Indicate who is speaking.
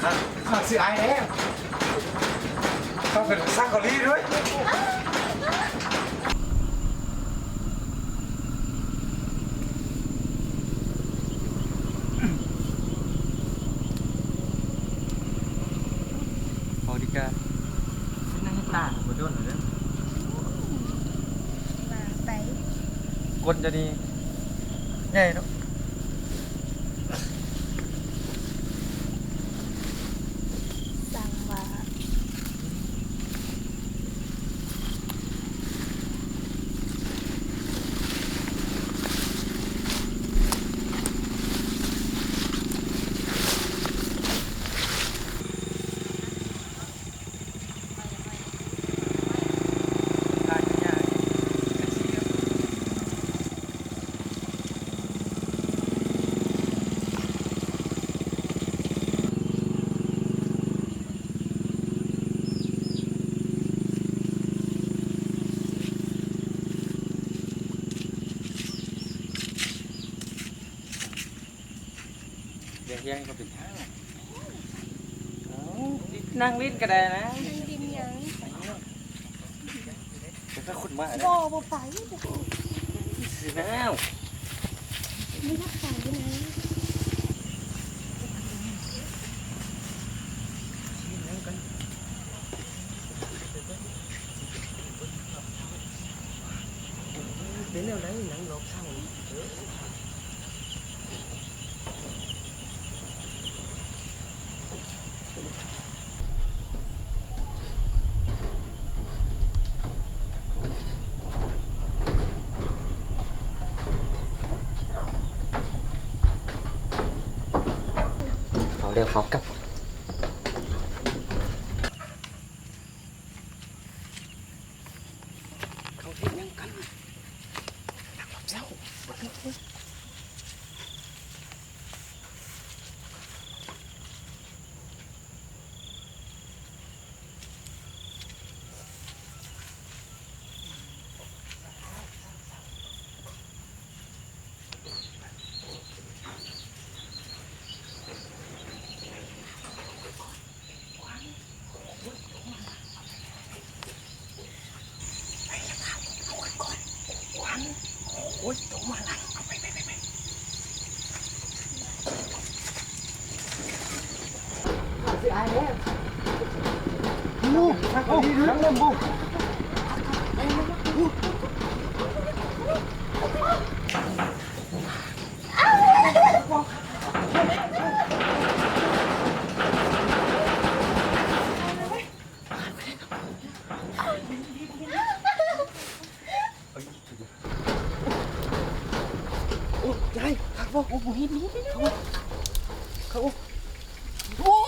Speaker 1: ซื้อไอ้แล้วต้องเป็นซักเกาหลีด้วยพอดีกันนั่งให้ตาบนด้วนหน่อยเด้อ
Speaker 2: มาไป
Speaker 1: คนจะดีง่ายเนาะ
Speaker 2: สั่งว่า
Speaker 1: แย่งก็เป็นท่านั่งลิ้นก็ได้นะ
Speaker 2: นั่งดินยัง
Speaker 1: แต่ถ้าคุณมา
Speaker 2: บ่ไป
Speaker 1: สิน้าว
Speaker 2: ไม่รับสายนะ
Speaker 1: đến đâu đấy nắng lột sau họ đeo khó cấp không thể nhân cân đặt lọc dâu bật nước thôi ôi tổ mà lại mày dự ai đấy mua đi đứa nằm bụng đây khắc vô ủa hít không không ủa